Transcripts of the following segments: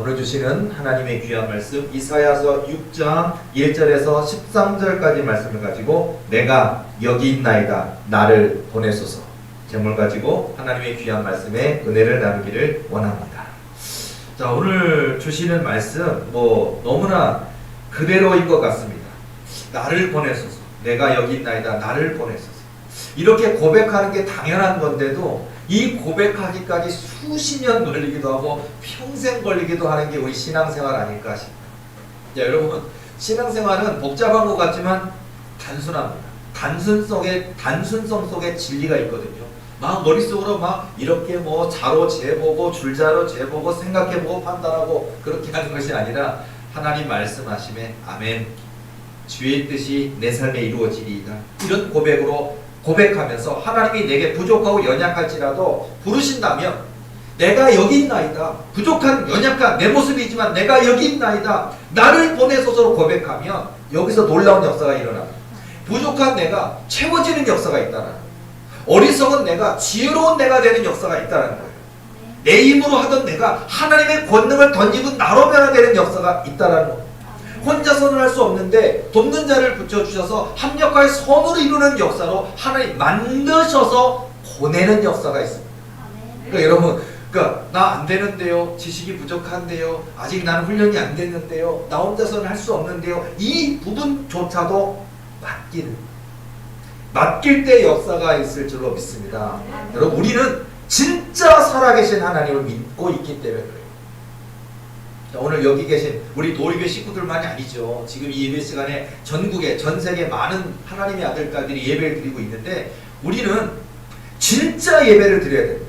오늘 주시는 하나님의 귀한 말씀 이사야서 6장 1절에서 13절까지 말씀을 가지고 내가 여기 있나이다 나를 보내소서 제목을 가지고 하나님의 귀한 말씀에 은혜를 나누기를 원합니다. 자, 오늘 주시는 말씀 너무나 그대로인 것 같습니다. 나를 보내소서, 내가 여기 있나이다 나를 보내소서, 이렇게 고백하는 게 당연한 건데도 이 고백하기까지 수십 년 걸리기도 하고 평생 걸리기도 하는 게 우리 신앙생활 아닐까 싶어요. 자, 여러분, 신앙생활은 복잡한 것 같지만 단순합니다. 단순성 속에 진리가 있거든요. 막 머릿속으로 막 이렇게 자로 재보고 줄자로 재보고 생각해보고 판단하고 그렇게 하는 것이 아니라 하나님 말씀하심에 아멘, 주의 뜻이 내 삶에 이루어지리이다, 이런 고백하면서 하나님이 내게 부족하고 연약할지라도 부르신다면 내가 여기 있나이다, 부족한 연약한 내 모습이지만 내가 여기 있나이다 나를 보내소서로 고백하면 여기서 놀라운 역사가 일어납니다. 부족한 내가 채워지는 역사가 있다는 거예요. 어리석은 내가 지혜로운 내가 되는 역사가 있다는 거예요. 내 힘으로 하던 내가 하나님의 권능을 던지고 나로 변화되는 역사가 있다는 거예요. 혼자서는 할 수 없는데 돕는 자를 붙여주셔서 합력하여 선으로 이루는 역사로 하나님 만드셔서 보내는 역사가 있습니다. 그러니까 여러분, 나 안 되는데요, 지식이 부족한데요, 아직 나는 훈련이 안 됐는데요, 나 혼자서는 할 수 없는데요, 이 부분조차도 맡길 때 역사가 있을 줄로 믿습니다. 여러분, 우리는 진짜 살아계신 하나님을 믿고 있기 때문에 그래요. 오늘 여기 계신 우리 노리교회 식구들만이 아니죠. 지금 이 예배 시간에 전국에 전세계 많은 하나님의 아들딸들이 예배를 드리고 있는데 우리는 진짜 예배를 드려야 됩니다.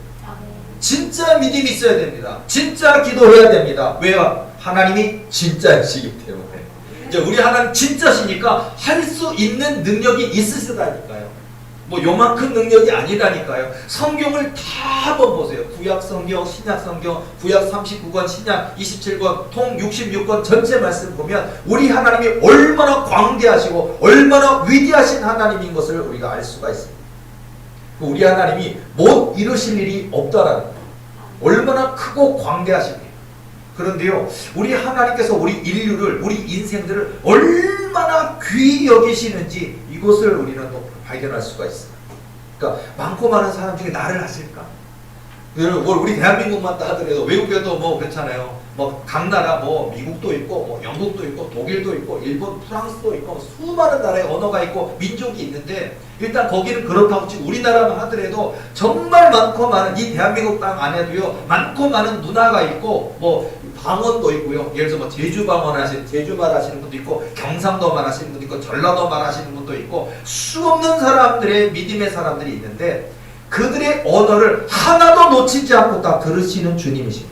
진짜 믿음이 있어야 됩니다. 진짜 기도해야 됩니다. 왜요? 하나님이 진짜이시기 때문에. 이제 우리 하나님 진짜시니까 할 수 있는 능력이 있으시다니까요. 요만큼 능력이 아니라니까요. 성경을 다 한번 보세요. 구약 성경, 신약 성경, 구약 39권, 신약 27권, 통 66권 전체 말씀 보면 우리 하나님이 얼마나 광대하시고 얼마나 위대하신 하나님인 것을 우리가 알 수가 있습니다. 우리 하나님이 못 이루실 일이 없다라는 거예요. 얼마나 크고 광대하신 일이에요. 그런데요, 우리 하나님께서 우리 인류를, 우리 인생들을 얼마나 귀히 여기시는지 이것을 우리는 또 발견할 수가 있습니다. 그러니까 많고 많은 사람 중에 나를 아실까? 우리 대한민국만 하더라도 외국에도 그렇잖아요. 각 나라 미국도 있고 영국도 있고 독일도 있고 일본, 프랑스도 있고 수많은 나라의 언어가 있고 민족이 있는데 일단 거기는 그렇다고 치고 우리나라만 하더라도 정말 많고 많은 이 대한민국 땅 안에도요 많고 많은 문화가 있고 방언도 있고요. 예를 들어서 제주말 하시는 분도 있고 경상도 말 하시는 분도 있고 전라도 말 하시는 분도 있고 수없는 사람들의 믿음의 사람들이 있는데 그들의 언어를 하나도 놓치지 않고 다 들으시는 주님이십니다.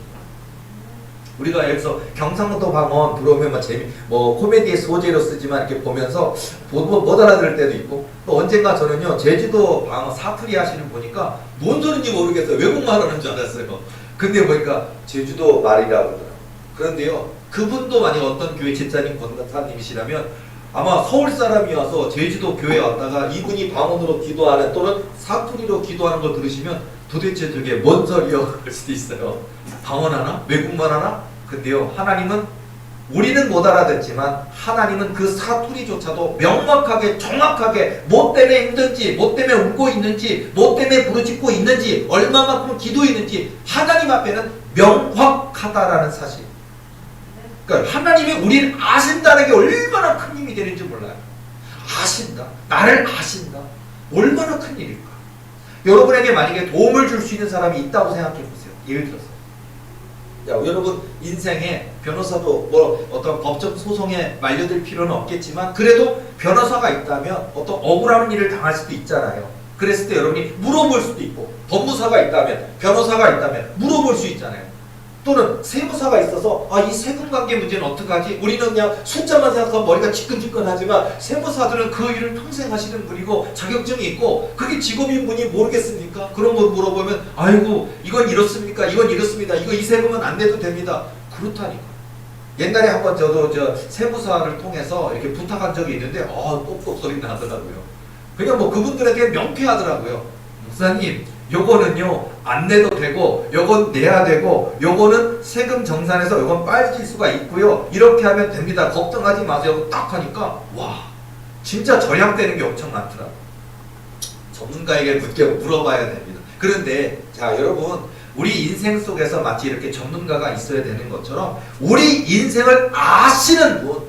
우리가 예를 들어서 경상도 방언 들어오면 코미디의 소재로 쓰지만 이렇게 보면서 못 알아들을 때도 있고 또 언젠가 저는요 제주도 방언 사투리 하시는 보니까 뭔 소리인지 모르겠어요. 외국말 하는 줄 알았어요. 근데 보니까 제주도 말이라고 그러더라고요. 그런데요, 그분도 만약 어떤 교회 집사님, 권사님이시라면 아마 서울 사람이 와서 제주도 교회에 왔다가 이분이 방언으로 기도하는 또는 사투리로 기도하는 걸 들으시면 도대체 저게 뭔 소리여 할 수도 있어요. 방언 하나? 외국말 하나? 근데요, 하나님은 우리는 못 알아듣지만 하나님은 그 사투리조차도 명확하게 정확하게 뭐 때문에 힘든지, 뭐 때문에 울고 있는지, 뭐 때문에 부르짖고 있는지, 얼마만큼 기도했는지 하나님 앞에는 명확하다라는 사실. 그러니까 하나님이 우리를 아신다는 게 얼마나 큰 힘이 되는지 몰라요. 아신다. 나를 아신다. 얼마나 큰 일일까. 여러분에게 만약에 도움을 줄 수 있는 사람이 있다고 생각해 보세요. 예를 들어서 여러분 인생에 변호사도 어떤 법적 소송에 만료될 필요는 없겠지만 그래도 변호사가 있다면 어떤 억울한 일을 당할 수도 있잖아요. 그랬을 때 여러분이 물어볼 수도 있고 법무사가 있다면 변호사가 있다면 물어볼 수 있잖아요. 또는 세무사가 있어서 이 세금 관계 문제는 어떡하지? 우리는 그냥 숫자만 생각하면 머리가 지끈지끈하지만 세무사들은 그 일을 평생 하시는 분이고 자격증이 있고 그게 직업인 분이 모르겠습니까? 그런 거 물어보면 아이고 이건 이렇습니까? 이건 이렇습니다. 이 세금은 안 내도 됩니다. 그렇다니까. 옛날에 한번 저도 세무사를 통해서 이렇게 부탁한 적이 있는데 똑똑 소리 나더라고요. 그냥 그분들에게 명쾌하더라고요. 목사님 요거는요 안 내도 되고 요건 내야 되고 요거는 세금 정산해서 요건 빠질 수가 있고요. 이렇게 하면 됩니다. 걱정하지 마세요. 딱 하니까 와 진짜 절약되는 게 엄청 많더라고요. 전문가에게 물어봐야 됩니다. 그런데 자 여러분 우리 인생 속에서 마치 이렇게 전문가가 있어야 되는 것처럼 우리 인생을 아시는 분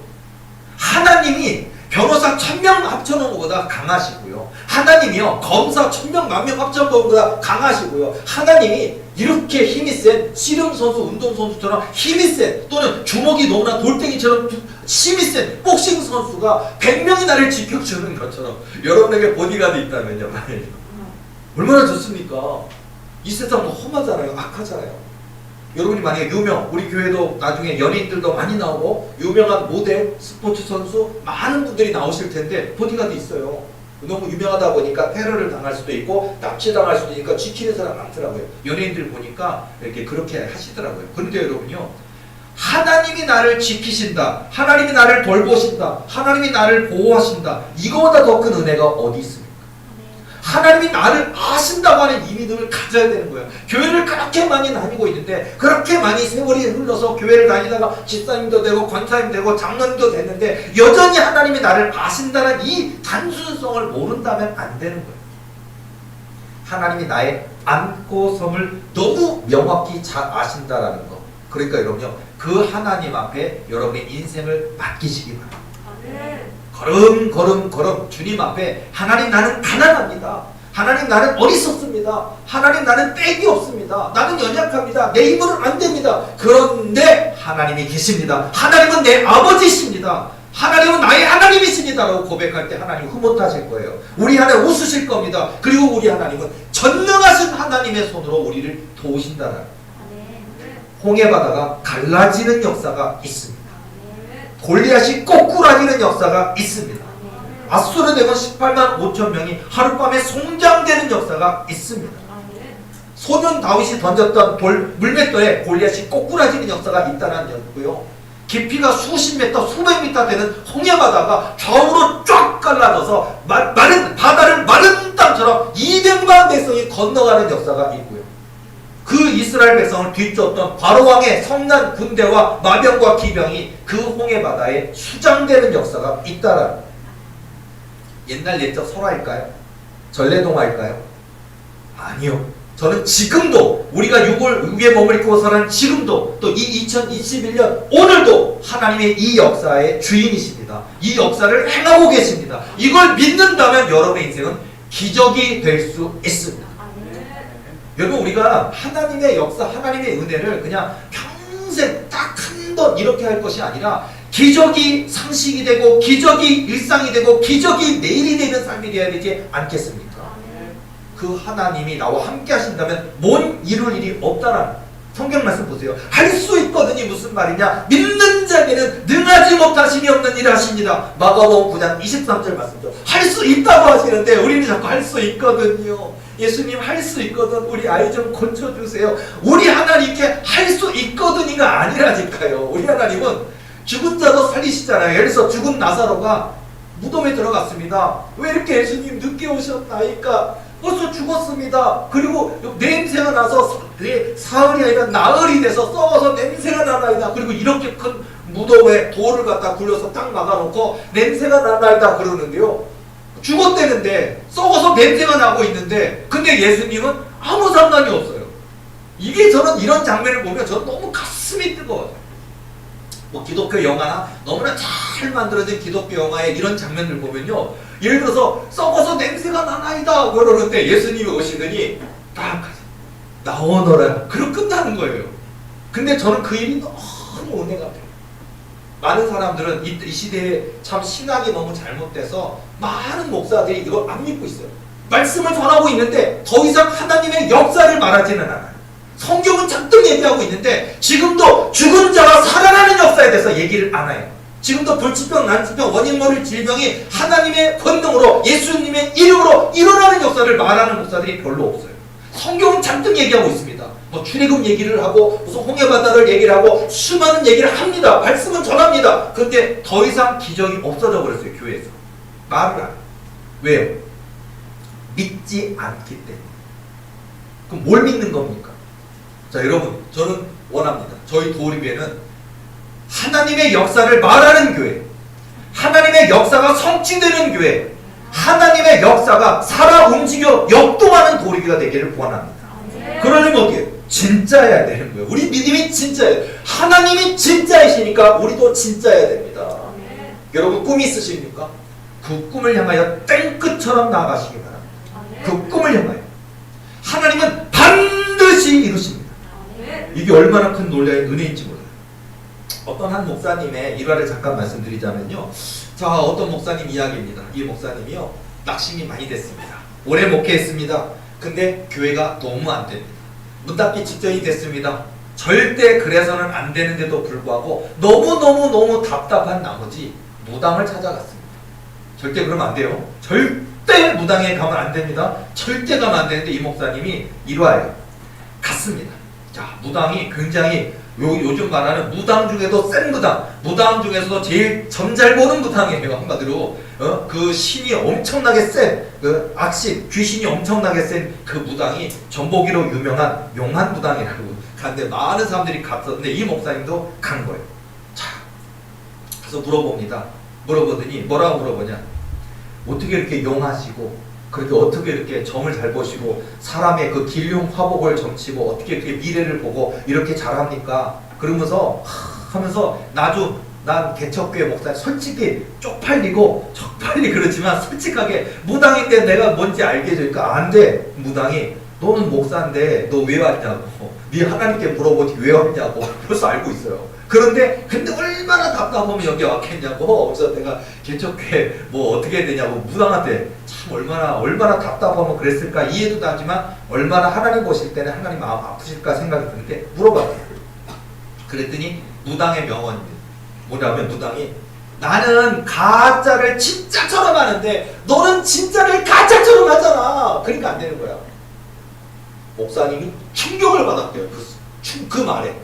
하나님이 변호사 1000명 합쳐놓은 것보다 강하시고요. 하나님이요 검사 1000명 만명 합쳐놓은 것보다 강하시고요. 하나님이 이렇게 힘이 센 씨름선수 운동선수처럼 힘이 센 또는 주먹이 너무나 돌덩이처럼 힘이 센 복싱 선수가 100명이 나를 지켜주는 것처럼 여러분에게 보디가드 있다면요 얼마나 좋습니까? 이 세상 뭐 험하잖아요. 악하잖아요. 여러분이 만약에 우리 교회도 나중에 연예인들도 많이 나오고 유명한 모델, 스포츠 선수 많은 분들이 나오실 텐데 보디가드 있어요. 너무 유명하다 보니까 테러를 당할 수도 있고 납치당할 수도 있으니까 지키는 사람 많더라고요. 연예인들 보니까 이렇게 그렇게 하시더라고요. 그런데 여러분요 하나님이 나를 지키신다, 하나님이 나를 돌보신다, 하나님이 나를 보호하신다, 이거보다 더 큰 은혜가 어디 있습니까? 하나님이 나를 아신다고 하는 이 믿음을 가져야 되는 거예요. 교회를 그렇게 많이 다니고 있는데 그렇게 많이 세월이 흘러서 교회를 다니다가 집사님도 되고 권사님 되고 장로님도 됐는데 여전히 하나님이 나를 아신다는 이 단순성을 모른다면 안 되는 거예요. 하나님이 나의 안고 섬을 너무 명확히 잘 아신다라는 거. 그러니까 여러분요 그 하나님 앞에 여러분의 인생을 맡기시기 바랍니다. 걸음 주님 앞에 하나님 나는 가난합니다. 하나님 나는 어리석습니다. 하나님 나는 빽이 없습니다. 나는 연약합니다. 내 힘으로는 안 됩니다. 그런데 하나님이 계십니다. 하나님은 내 아버지십니다. 하나님은 나의 하나님이십니다 라고 고백할 때 하나님 흐뭇하실 거예요. 우리 하나님 웃으실 겁니다. 그리고 우리 하나님은 전능하신 하나님의 손으로 우리를 도우신다는 홍해 바다가 갈라지는 역사가 있습니다. 골리앗이 꼬꾸라지는 역사가 있습니다. 아수르 대군 18만 5천 명이 하룻밤에 송장되는 역사가 있습니다. 소년 다윗이 던졌던 물맷돌에 골리앗이 꼬꾸라지는 역사가 있다는 거고요. 깊이가 수십 미터, 수백 미터 되는 홍해 바다가 좌우로 쫙 갈라져서 바다를 마른 땅처럼 200만 백성이 건너가는 역사가 있고요. 그 이스라엘 백성을 뒤쫓던 바로왕의 성난 군대와 마병과 기병이 그 홍해 바다에 수장되는 역사가 있다라는 거예요. 옛날 옛적 설화일까요? 전래동화일까요? 아니요. 저는 지금도 우리가 육에 몸을 입고 살아는 지금도 또 이 2021년 오늘도 하나님의 이 역사의 주인이십니다. 이 역사를 행하고 계십니다. 이걸 믿는다면 여러분의 인생은 기적이 될 수 있습니다. 여러분 우리가 하나님의 역사, 하나님의 은혜를 그냥 평생 딱 한 번 이렇게 할 것이 아니라 기적이 상식이 되고 기적이 일상이 되고 기적이 내일이 되는 삶이 되어야 되지 않겠습니까? 그 하나님이 나와 함께 하신다면 뭔 이룰 일이 없다라는 성경 말씀 보세요. 할 수 있거든이 무슨 말이냐? 믿는 자에게는 능하지 못하심이 없는 일을 하십니다. 마가복음 9장 23절 말씀죠. 할 수 있다고 하시는데 우리는 자꾸 할 수 있거든요. 예수님 할 수 있거든 우리 아이 좀 고쳐주세요. 우리 하나님께 할 수 있거든이가 아니라니까요. 우리 하나님은 죽은 자도 살리시잖아요. 예를 들어서 죽은 나사로가 무덤에 들어갔습니다. 왜 이렇게 예수님 늦게 오셨나이까? 벌써 죽었습니다. 그리고 냄새가 나서 사흘이 아니라 나흘이 돼서 썩어서 냄새가 나나이다. 그리고 이렇게 큰 무덤에 돌을 갖다 굴려서 딱 막아놓고 냄새가 나나이다 그러는데요. 죽었대는데 썩어서 냄새가 나고 있는데 근데 예수님은 아무 상관이 없어요. 이게 저는 이런 장면을 보면 저는 너무 가슴이 뜨거워요. 뭐 기독교 영화나 너무나 잘 만들어진 기독교 영화의 이런 장면을 보면요. 예를 들어서 썩어서 냄새가 나나이다 그러는데 예수님이 오시더니 딱 나오너라. 그럼 끝나는 거예요. 근데 저는 그 일이 너무 은혜가 돼요. 많은 사람들은 이 시대에 참 신학이 너무 잘못돼서 많은 목사들이 이걸 안 믿고 있어요. 말씀을 전하고 있는데 더 이상 하나님의 역사를 말하지는 않아요. 성경은 잔뜩 얘기하고 있는데 지금도 죽은 자가 살아나는 역사에 대해서 얘기를 안 해요. 지금도 불치병, 난치병, 원인 모를 질병이 하나님의 권능으로 예수님의 이름으로 일어나는 역사를 말하는 목사들이 별로 없어요. 성경은 잔뜩 얘기하고 있습니다. 뭐 출애굽 얘기를 하고 무슨 홍해바다를 얘기를 하고 수많은 얘기를 합니다. 말씀은 전합니다. 근데 더 이상 기적이 없어져 버렸어요. 교회에서. 말을 안 해요. 왜요? 믿지 않기 때문에. 그럼 뭘 믿는 겁니까? 자, 여러분, 저는 원합니다. 저희 도립에는 하나님의 역사를 말하는 교회, 하나님의 역사가 성취되는 교회, 하나님의 역사가 살아 움직여 역동하는 도립이가 되기를 원합니다. 그러려면 어떻게? 진짜여야 되는 거예요. 우리 믿음이 진짜예요. 하나님이 진짜이시니까 우리도 진짜여야 됩니다. 여러분, 꿈이 있으십니까? 그 꿈을 향하여 땡끝처럼 나아가시기 바랍니다. 그 꿈을 향하여 하나님은 반드시 이루십니다. 이게 얼마나 큰 놀라의 은혜인지 몰라요. 어떤 한 목사님의 일화를 잠깐 말씀드리자면요. 자, 어떤 목사님 이야기입니다. 이 목사님이요, 낙심이 많이 됐습니다. 오래 목회했습니다. 근데 교회가 너무 안 됩니다. 문 닫기 직전이 됐습니다. 절대 그래서는 안 되는데도 불구하고 너무너무 답답한 나머지 무당을 찾아갔습니다. 절대 그러면 안 돼요. 절대 무당에 가면 안 됩니다. 절대 가면 안 되는데 이 목사님이 일화예요. 갔습니다. 자, 무당이 굉장히 요즘 말하는 무당 중에도 센 무당 중에서도 제일 점 잘 보는 무당이에요. 한마디로 그 신이 엄청나게 센, 그 악신, 귀신이 엄청나게 센 그 무당이 전보기로 유명한 용한 무당이라고 갔는데 많은 사람들이 갔었는데 이 목사님도 간 거예요. 자, 그래서 물어보더니 뭐라고 물어보냐? 어떻게 이렇게 용하시고 그렇게 어떻게 이렇게 점을 잘 보시고 사람의 그 길흉 화복을 점치고 어떻게 이렇게 미래를 보고 이렇게 잘합니까? 그러면서 하면서 난 개척교회 목사 솔직히 쪽팔리고 그렇지만 솔직하게 무당인데 내가 뭔지 알게 해주니까 안 돼. 무당이 너는 목사인데 너 왜 왔냐고, 네 하나님께 물어보지 왜 왔냐고 벌써 알고 있어요. 근데 얼마나 답답하면 여기 왔겠냐고. 그래서 내가 개척교회 뭐 어떻게 해야 되냐고 무당한테 참 얼마나 답답하면 그랬을까 이해도 하지만 얼마나 하나님 보실 때는 하나님 마음 아프실까 생각이 드는데 물어봤어요. 그랬더니 무당의 명언입니다. 뭐냐면 무당이 나는 가짜를 진짜처럼 하는데 너는 진짜를 가짜처럼 하잖아. 그러니까 안 되는 거야. 목사님이 충격을 받았대요. 그 말에.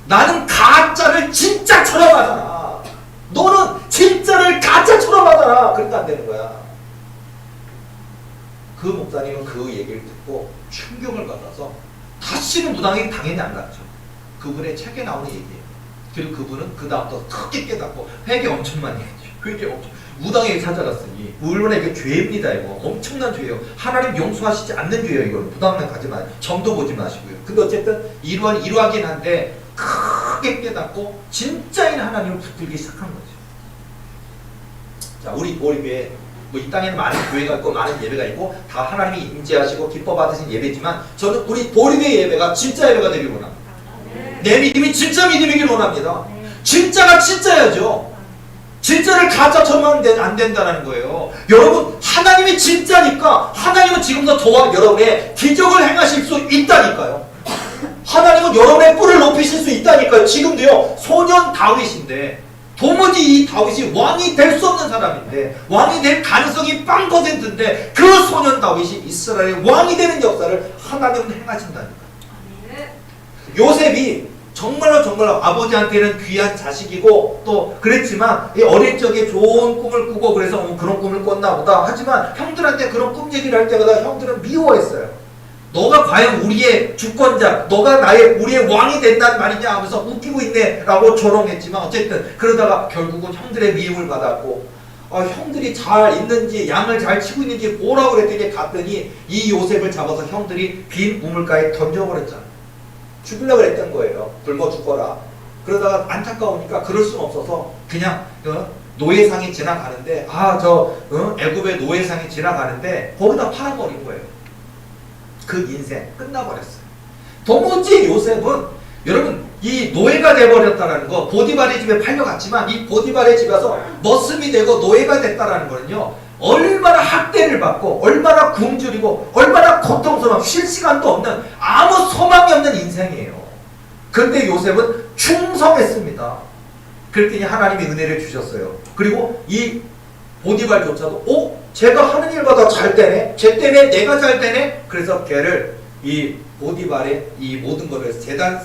나는 가짜를 진짜처럼 하잖아. 너는 진짜를 가짜처럼 하잖아. 그러니까 안 되는 거야. 그 목사님은 그 얘기를 듣고 충격을 받아서 다시는 무당에게 당연히 안 갔죠. 그분의 책에 나오는 얘기예요. 그리고 그분은 그 다음부터 크게 깨닫고 회개 엄청 많이 했죠. 무당에게 찾아갔으니 물론 이게 죄입니다. 이거 엄청난 죄예요. 하나님 용서하시지 않는 죄예요. 이걸 무당에 가지 마세요. 점도 보지 마시고요. 근데 어쨌든 이루하긴 한데 크게 깨닫고 진짜인 하나님을 붙들기 시작한 거죠. 자, 우리 보리교회 뭐 이 땅에는 많은 교회가 있고 많은 예배가 있고 다 하나님이 임재하시고 기뻐 받으신 예배지만 저는 우리 보리교회 예배가 진짜 예배가 되길 원합니다. 내 믿음이 진짜 믿음이길 원합니다. 진짜가 진짜야죠. 진짜를 가짜처럼 하면 안 된다는 거예요. 여러분, 하나님이 진짜니까 하나님은 지금도 저와 여러분의 기적을 행하실 수 있다니까요. 하나님은 여러분의 뿔을 높이실 수 있다니까요. 지금도요, 소년 다윗인데 도무지 이 다윗이 왕이 될 수 없는 사람인데 왕이 될 가능성이 0%인데 그 소년 다윗이 이스라엘의 왕이 되는 역사를 하나님은 행하신다니까요. 요셉이 정말로 아버지한테는 귀한 자식이고 또 그랬지만 어릴 적에 좋은 꿈을 꾸고 그래서 그런 꿈을 꿨나 보다 하지만 형들한테 그런 꿈 얘기를 할 때마다 형들은 미워했어요. 너가 과연 우리의 주권자, 너가 우리의 왕이 된다는 말이냐 하면서 웃기고 있네 라고 조롱했지만 어쨌든 그러다가 결국은 형들의 미움을 받았고 형들이 잘 있는지 양을 잘 치고 있는지 보라고 그랬더니 갔더니 이 요셉을 잡아서 형들이 빈 우물가에 던져버렸잖아요. 죽으려고 그랬던 거예요. 굶어 죽어라. 그러다가 안타까우니까 그럴 수는 없어서 그냥 노예상이 지나가는데 애굽의 노예상이 지나가는데 거기다 팔아버린 거예요. 그 인생 끝나버렸어요. 도무지 요셉은 여러분 이 노예가 돼버렸다는 거, 보디발의 집에 팔려갔지만 이 보디발의 집에서 머슴이 되고 노예가 됐다는 거는요, 얼마나 학대를 받고 얼마나 굶주리고 얼마나 고통스러운, 쉴 시간도 없는 아무 소망이 없는 인생이에요. 그런데 요셉은 충성했습니다. 그랬더니 하나님이 은혜를 주셨어요. 그리고 이 보디발조차도 제가 하는 일보다 잘 되네, 쟤 때문에 내가 잘 되네. 그래서 걔를 이 보디발의 이 모든 것을 재반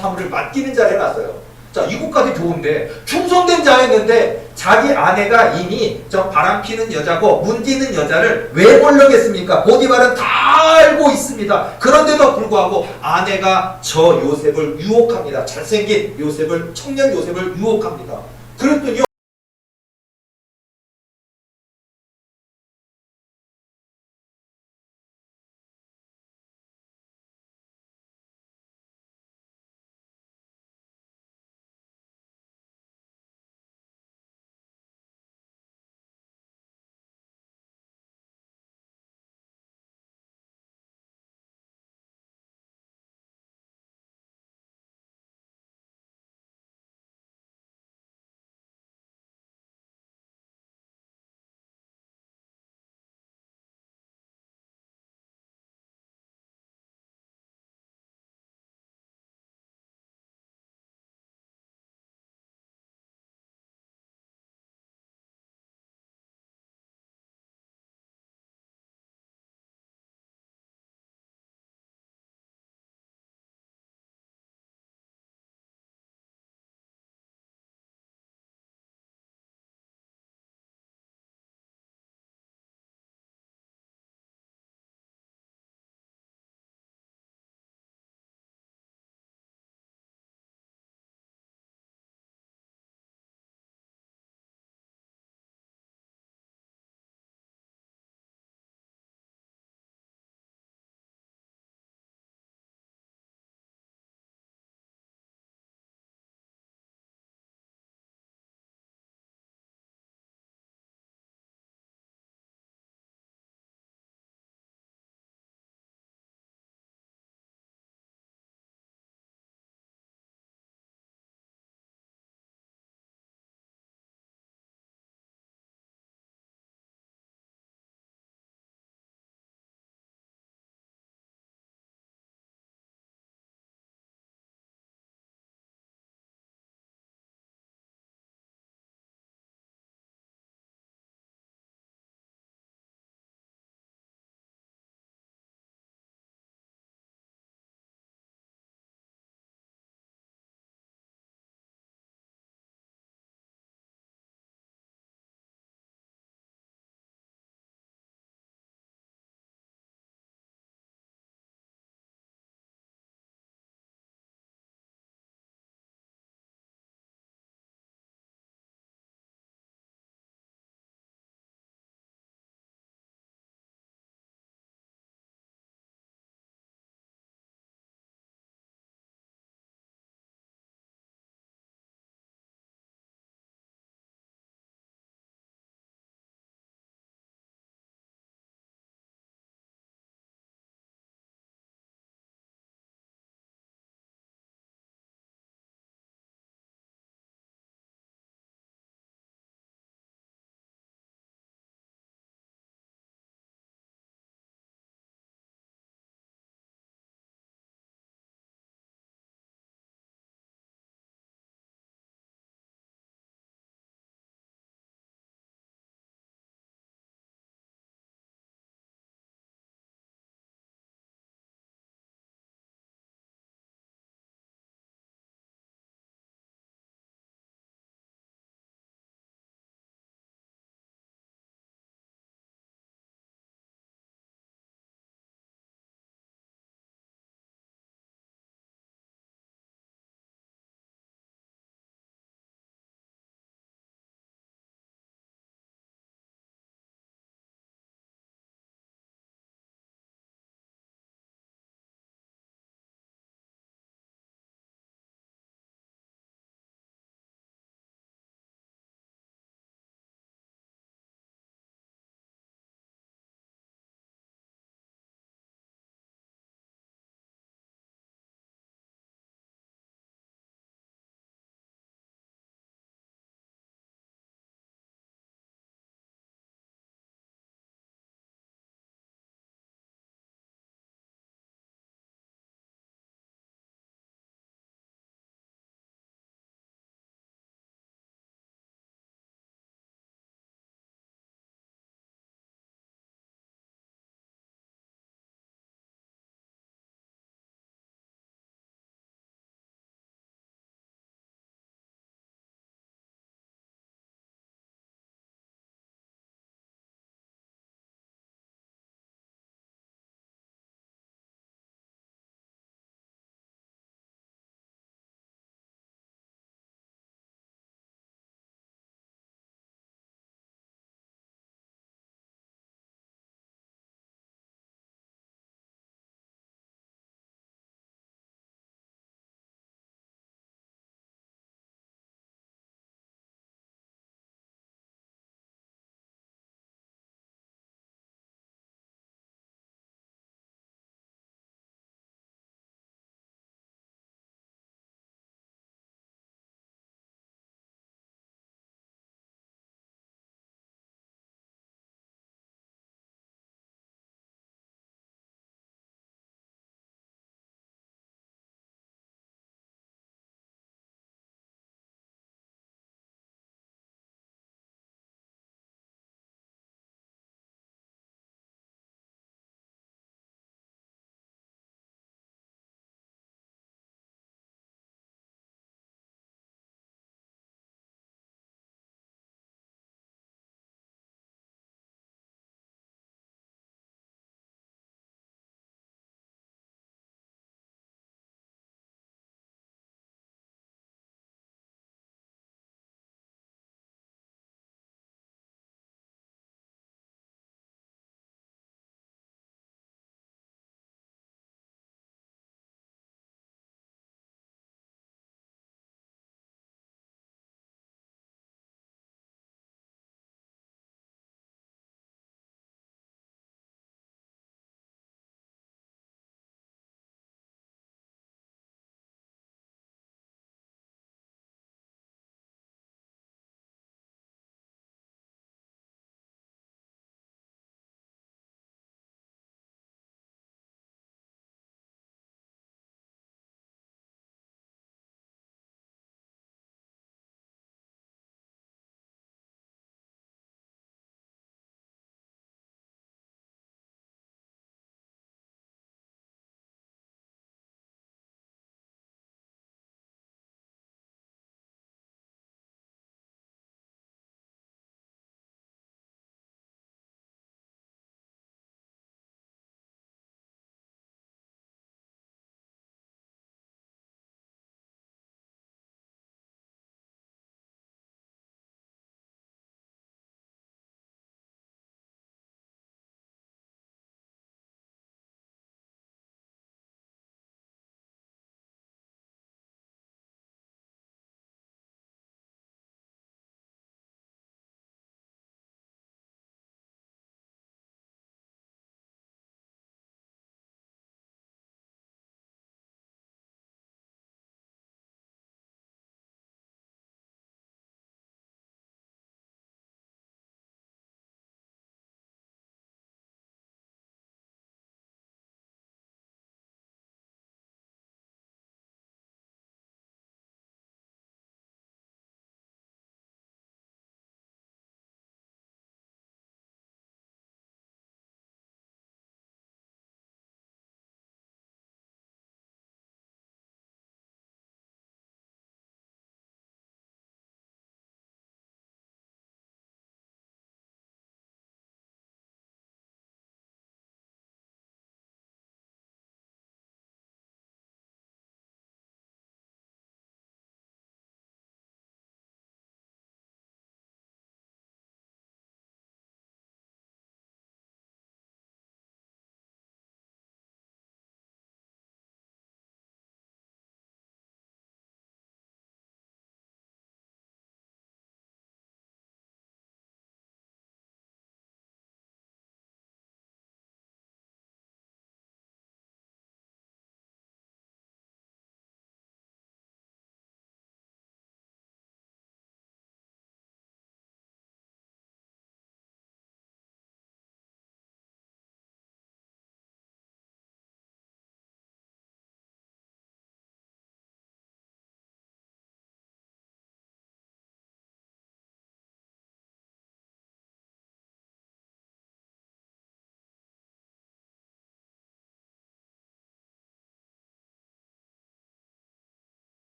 사무를 맡기는 자리에 놨어요. 자, 이것까지 좋은데 충성된 자였는데 자기 아내가 이미 저 바람피는 여자고 문지는 여자를 왜 몰려겠습니까? 보디발은 다 알고 있습니다. 그런데도 불구하고 아내가 저 요셉을 유혹합니다. 잘생긴 요셉을, 청년 요셉을 유혹합니다. 그랬더니